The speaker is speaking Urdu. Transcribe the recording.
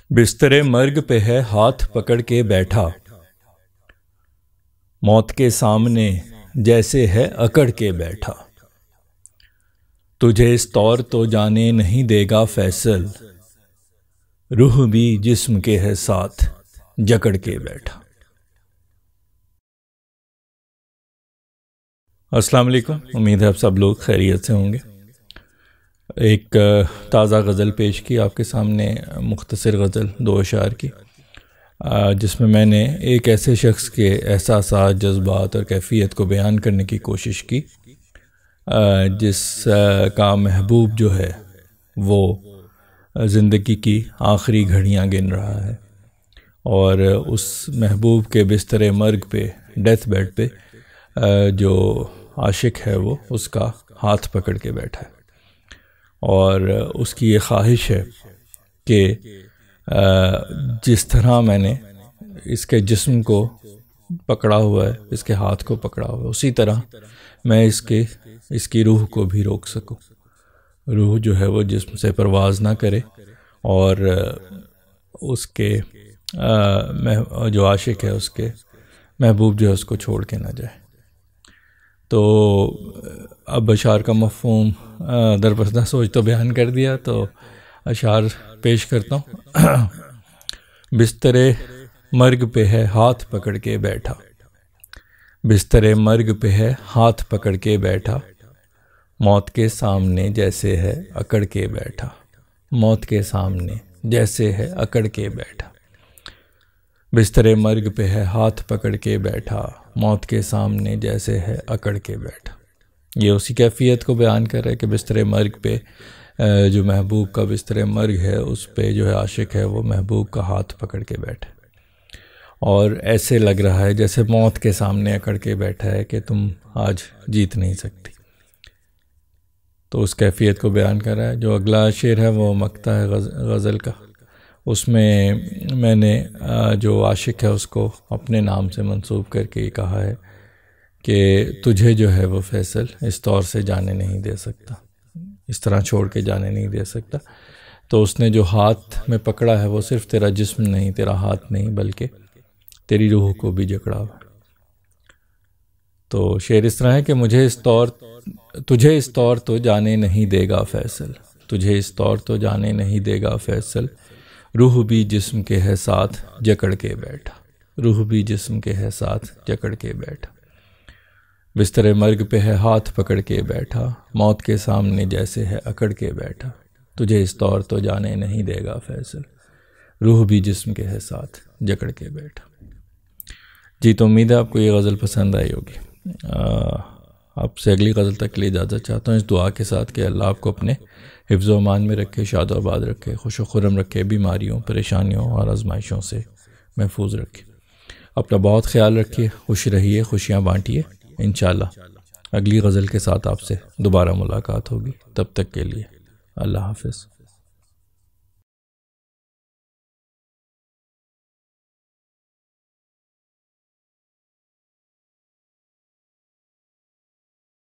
بستر مرگ پہ ہے ہاتھ پکڑ کے بیٹھا، موت کے سامنے جیسے ہے اکڑ کے بیٹھا۔ تجھے اس طور تو جانے نہیں دے گا فیصل، روح بھی جسم کے ہے ساتھ جکڑ کے بیٹھا۔ السلام علیکم، امید ہے آپ سب لوگ خیریت سے ہوں گے۔ ایک تازہ غزل پیش کی آپ کے سامنے، مختصر غزل 2 اشعار کی، جس میں نے ایک ایسے شخص کے احساسات، جذبات اور کیفیت کو بیان کرنے کی کوشش کی جس کا محبوب جو ہے وہ زندگی کی آخری گھڑیاں گن رہا ہے، اور اس محبوب کے بستر مرگ پہ، ڈیتھ بیڈ پہ جو عاشق ہے وہ اس کا ہاتھ پکڑ کے بیٹھا ہے، اور اس کی یہ خواہش ہے کہ جس طرح میں نے اس کے جسم کو پکڑا ہوا ہے، اس کے ہاتھ کو پکڑا ہوا ہے، اسی طرح میں اس کی روح کو بھی روک سکوں۔ روح جو ہے وہ جسم سے پرواز نہ کرے، اور اس کے جو عاشق ہے، اس کے محبوب جو ہے اس کو چھوڑ کے نہ جائے۔ تو اب اشعار کا مفہوم درپردہ سوچ تو بیان کر دیا، تو اشعار پیش کرتا ہوں۔ بستر مرگ پہ ہے ہاتھ پکڑ کے بیٹھا، بستر مرگ پہ ہے ہاتھ پکڑ کے بیٹھا، موت کے سامنے جیسے ہے اکڑ کے بیٹھا، موت کے سامنے جیسے ہے اکڑ کے بیٹھا۔ بستر مرگ پہ ہے ہاتھ پکڑ کے بیٹھا، موت کے سامنے جیسے ہے اکڑ کے بیٹھا۔ یہ اسی کیفیت کو بیان کر رہا ہے کہ بستر مرگ پہ جو محبوب کا بستر مرگ ہے، اس پہ جو ہے عاشق ہے وہ محبوب کا ہاتھ پکڑ کے بیٹھے، اور ایسے لگ رہا ہے جیسے موت کے سامنے اکڑ کے بیٹھا ہے کہ تم آج جیت نہیں سکتی۔ تو اس کیفیت کو بیان کر رہا ہے۔ جو اگلا شعر ہے وہ مقطع ہے غزل کا، اس میں نے جو عاشق ہے اس کو اپنے نام سے منسوب کر کے یہ کہا ہے کہ تجھے جو ہے وہ فیصل اس طور سے جانے نہیں دے سکتا، اس طرح چھوڑ کے جانے نہیں دے سکتا۔ تو اس نے جو ہاتھ میں پکڑا ہے وہ صرف تیرا جسم نہیں، تیرا ہاتھ نہیں، بلکہ تیری روح کو بھی جکڑا ہوا۔ تو شعر اس طرح ہے کہ تجھے اس طور تو جانے نہیں دے گا فیصل، تجھے اس طور تو جانے نہیں دے گا فیصل، روح بھی جسم کے ہے ساتھ جکڑ کے بیٹھا، روح بھی جسم کے ہے ساتھ جکڑ کے بیٹھا۔ بستر مرگ پہ ہے ہاتھ پکڑ کے بیٹھا، موت کے سامنے جیسے ہے اکڑ کے بیٹھا، تجھے اس طور تو جانے نہیں دے گا فیصل، روح بھی جسم کے ہے ساتھ جکڑ کے بیٹھا۔ جی، تو امید ہے آپ کو یہ غزل پسند آئی ہوگی۔ آپ سے اگلی غزل تک کے لیے اجازت چاہتا ہوں، اس دعا کے ساتھ کہ اللہ آپ کو اپنے حفظ و امان میں رکھے، شاد و آباد رکھے، خوش و خرم رکھے، بیماریوں، پریشانیوں اور آزمائشوں سے محفوظ رکھے۔ اپنا بہت خیال رکھیے، خوش رہیے، خوشیاں بانٹیے۔ انشاءاللہ اگلی غزل کے ساتھ آپ سے دوبارہ ملاقات ہوگی، تب تک کے لیے اللہ حافظ۔